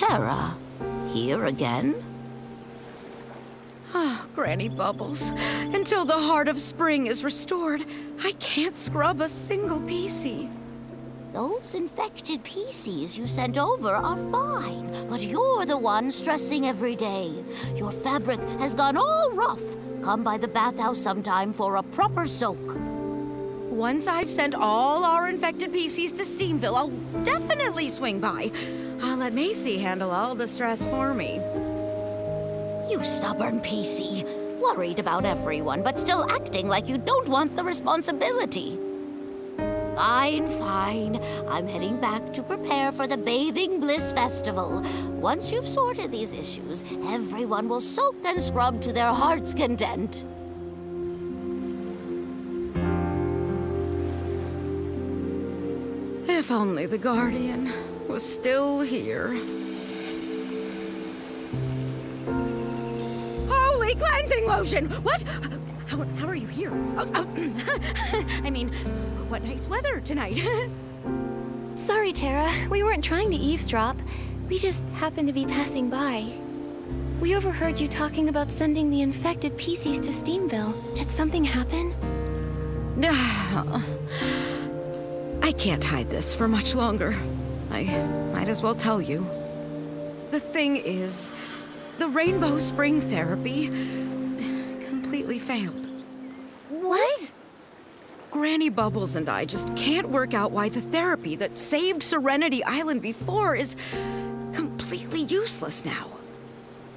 Terra, here again? Ah, Granny Bubbles. Until the heart of spring is restored, I can't scrub a single PC. Those infected PCs you sent over are fine, but you're the one stressing every day. Your fabric has gone all rough. Come by the bathhouse sometime for a proper soak. Once I've sent all our infected PCs to Steamville, I'll definitely swing by. I'll let Macy handle all the stress for me. You stubborn PC. Worried about everyone, but still acting like you don't want the responsibility. Fine, fine. I'm heading back to prepare for the Bathing Bliss Festival. Once you've sorted these issues, everyone will soak and scrub to their heart's content. If only the Guardian was still here. Holy cleansing lotion! What? How are you here? I mean, what nice weather tonight. Sorry, Terra. We weren't trying to eavesdrop. We just happened to be passing by. We overheard you talking about sending the infected PCs to Steamville. Did something happen? I can't hide this for much longer. I might as well tell you. The thing is, the Rainbow Spring therapy completely failed. What? Granny Bubbles and I just can't work out why the therapy that saved Serenity Island before is completely useless now.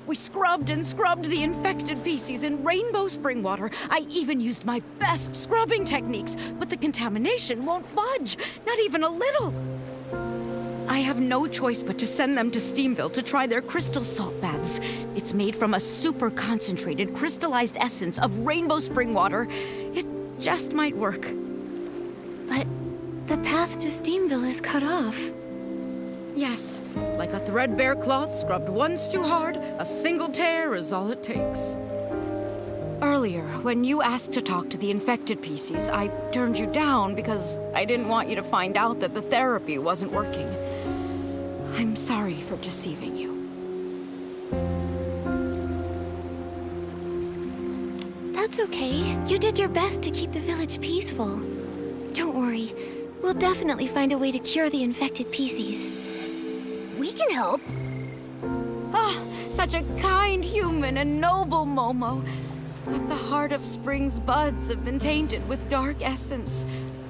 We scrubbed and scrubbed the infected PCs in Rainbow Spring water. I even used my best scrubbing techniques, but the contamination won't budge, not even a little. I have no choice but to send them to Steamville to try their crystal salt baths. It's made from a super concentrated crystallized essence of Rainbow Spring water. It just might work. But the path to Steamville is cut off. Yes, like a threadbare cloth scrubbed once too hard, a single tear is all it takes. Earlier, when you asked to talk to the infected PCs, I turned you down because I didn't want you to find out that the therapy wasn't working. I'm sorry for deceiving you. That's okay. You did your best to keep the village peaceful. Don't worry. We'll definitely find a way to cure the infected PCs. We can help. Ah, such a kind human and noble Momo. But the heart of Spring's buds have been tainted with dark essence.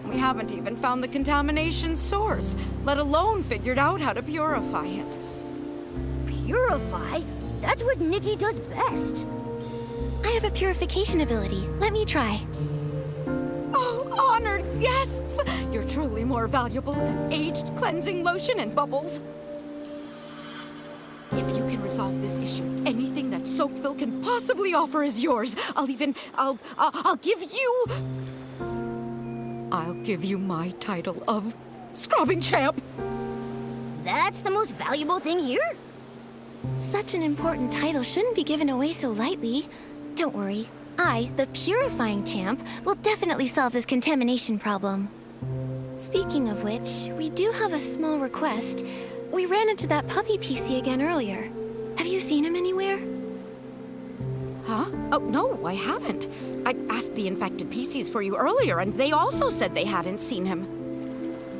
We haven't even found the contamination source, let alone figured out how to purify it. Purify? That's what Nikki does best. I have a purification ability. Let me try. Oh, honored guests! You're truly more valuable than aged cleansing lotion and bubbles. If you can resolve this issue, anything that Soakville can possibly offer is yours. I'll give you my title of Scrubbing Champ. That's the most valuable thing here? Such an important title shouldn't be given away so lightly. Don't worry. I, the Purifying Champ, will definitely solve this contamination problem. Speaking of which, we do have a small request. We ran into that puppy PC again earlier. Have you seen him anywhere? Huh? Oh, no, I haven't. I asked the infected PCs for you earlier, and they also said they hadn't seen him.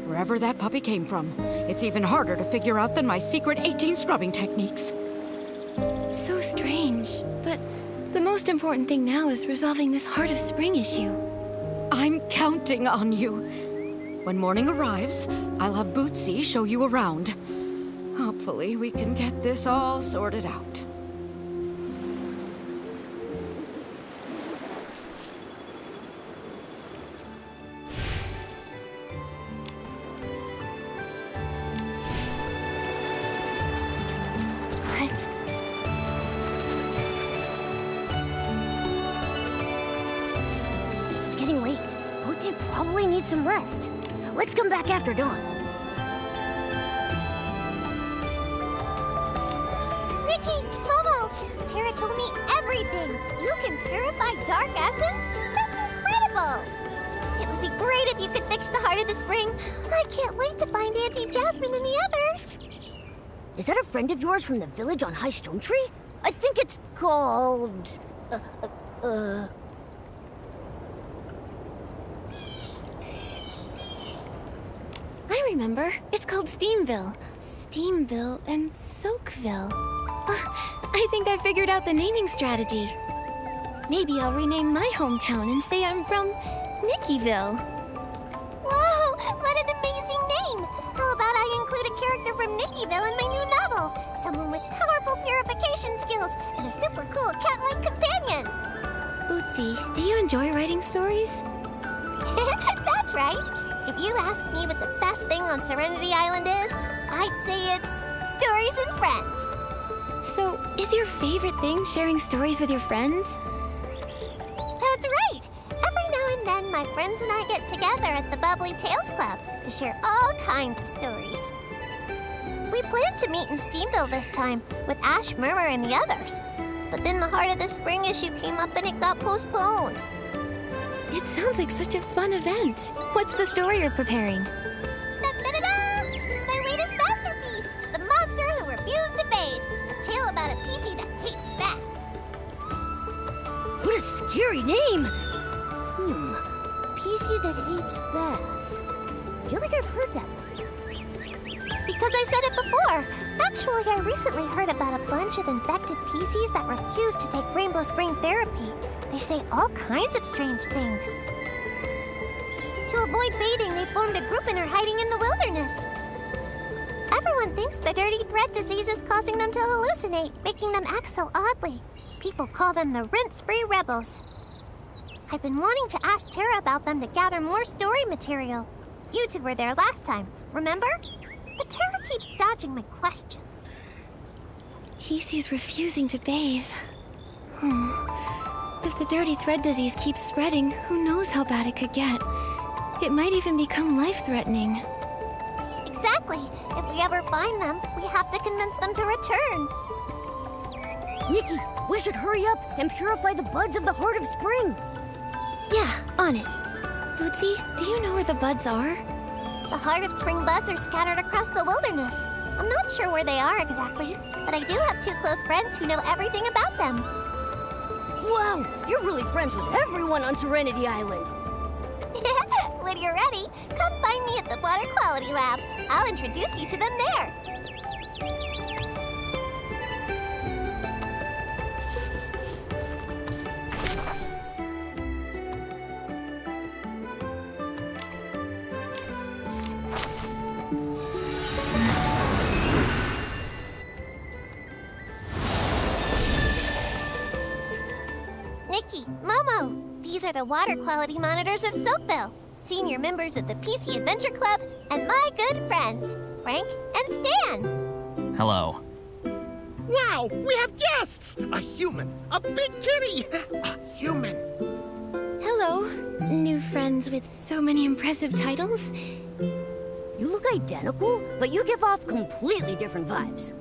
Wherever that puppy came from, it's even harder to figure out than my secret 18 scrubbing techniques. So strange, but the most important thing now is resolving this Heart of Spring issue. I'm counting on you. When morning arrives, I'll have Bootsy show you around. Hopefully, we can get this all sorted out. It's getting late. Bootsy probably needs some rest. Let's come back after dawn. Nikki! Momo! Terra told me everything! You can purify dark essence? That's incredible! It would be great if you could fix the Heart of the Spring. I can't wait to find Auntie Jasmine and the others. Is that a friend of yours from the village on High Stone Tree? I think it's called... I remember. It's called Steamville. Steamville and Soakville. I think I figured out the naming strategy. Maybe I'll rename my hometown and say I'm from Nickyville. Whoa, what an amazing name! How about I include a character from Nickyville in my new novel? Someone with powerful purification skills and a super cool cat-like companion. Bootsy, do you enjoy writing stories? That's right. If you ask me what the best thing on Serenity Island is, I'd say it's stories and friends. So, is your favorite thing sharing stories with your friends? That's right. Every now and then, my friends and I get together at the Bubbly Tales Club to share all kinds of stories. We planned to meet in Steamville this time with Ash, Murmur, and the others. But then the Heart of the Spring issue came up and it got postponed. It sounds like such a fun event. What's the story you're preparing? Da-da-da-da! It's my latest masterpiece, The Monster Who Refused to Bathe. A tale about a PC that hates baths. What a scary name! PC that hates baths. I feel like I've heard that before. Because I said it before. Actually, I recently heard about a bunch of infected PCs that refuse to take Rainbow Spring therapy. They say all kinds of strange things. To avoid bathing, they formed a group and are hiding in the wilderness. Everyone thinks the dirty thread disease is causing them to hallucinate, making them act so oddly. People call them the rinse-free rebels. I've been wanting to ask Tara about them to gather more story material. You two were there last time, remember? But Tara keeps dodging my questions. PC's refusing to bathe. If the dirty thread disease keeps spreading, who knows how bad it could get. It might even become life-threatening. Exactly. If we ever find them, we have to convince them to return. Nikki, we should hurry up and purify the buds of the Heart of Spring. Yeah, on it. Bootsy, do you know where the buds are? The Heart of Spring buds are scattered across the wilderness. I'm not sure where they are exactly, but I do have two close friends who know everything about them. Wow, you're really friends with everyone on Serenity Island. When you're ready, come find me at the Water Quality Lab. I'll introduce you to them there. Nikki, Momo, these are the water quality monitors of Soakville. Senior members of the PC Adventure Club, and my good friends, Frank and Stan. Hello. Wow, we have guests! A human, a big kitty, a human. Hello, new friends with so many impressive titles. You look identical, but you give off completely different vibes.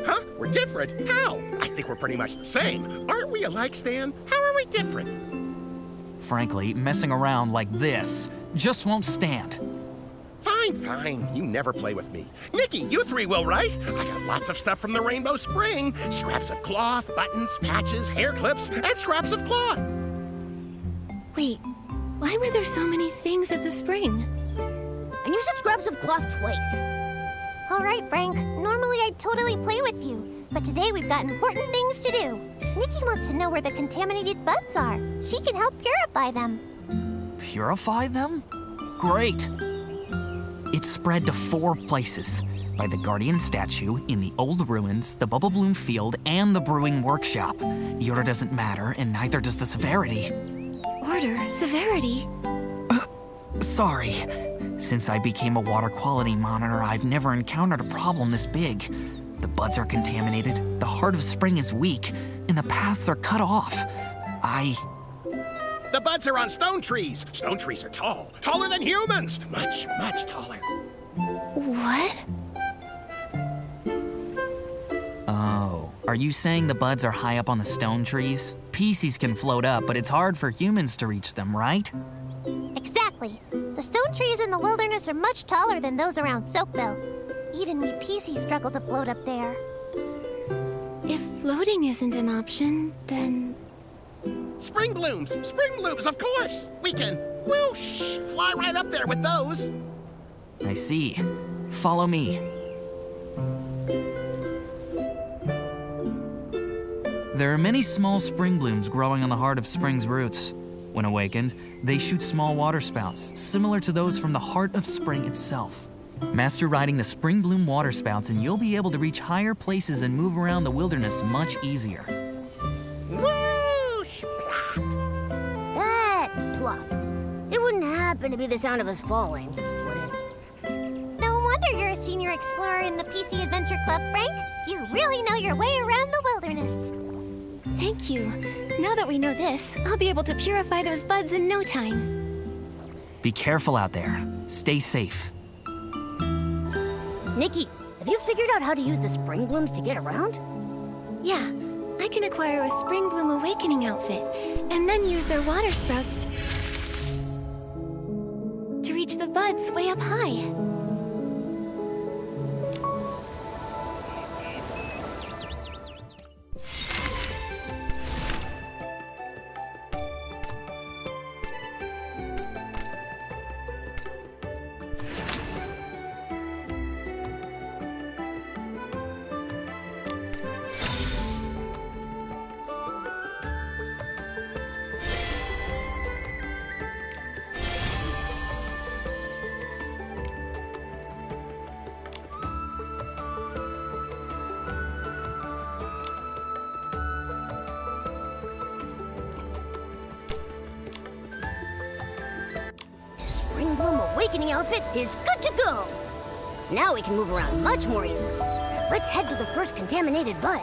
Huh? We're different? How? I think we're pretty much the same. Aren't we alike, Stan? How are we different? Frankly, messing around like this just won't stand. Fine, fine. You never play with me. Nikki, you three will, right? I got lots of stuff from the Rainbow Spring. Scraps of cloth, buttons, patches, hair clips, and scraps of cloth. Wait, why were there so many things at the spring? And you said scraps of cloth twice. All right, Frank. Normally I'd totally play with you, but today we've got important things to do. Nikki wants to know where the contaminated buds are. She can help purify them. Purify them? Great! It's spread to 4 places. By the Guardian statue, in the old ruins, the Bubble Bloom field, and the brewing workshop. The order doesn't matter, and neither does the severity. Order? Severity? Sorry. Since I became a water quality monitor, I've never encountered a problem this big. The buds are contaminated, the Heart of Spring is weak, and the paths are cut off. The buds are on stone trees. Stone trees are tall. Taller than humans. Much, much taller. What? Oh, are you saying the buds are high up on the stone trees? PCs can float up, but it's hard for humans to reach them, right? Exactly. The stone trees in the wilderness are much taller than those around Soakville. Even we PCs struggle to float up there. If floating isn't an option, then... Spring blooms! Spring blooms, of course! We can, whoosh, fly right up there with those. I see. Follow me. There are many small spring blooms growing on the heart of spring's roots. When awakened, they shoot small water spouts, similar to those from the heart of spring itself. Master riding the spring bloom water spouts and you'll be able to reach higher places and move around the wilderness much easier. Whoosh! Plop. That plop. It wouldn't happen to be the sound of us falling, would it? No wonder you're a senior explorer in the PC Adventure Club, Frank. You really know your way around the wilderness. Thank you. Now that we know this, I'll be able to purify those buds in no time. Be careful out there. Stay safe. Nikki, have you figured out how to use the spring blooms to get around? Yeah, I can acquire a Spring Bloom Awakening outfit, and then use their water sprouts to reach the buds way up high. Spring Bloom Awakening outfit is good to go! Now we can move around much more easily. Let's head to the first contaminated bud.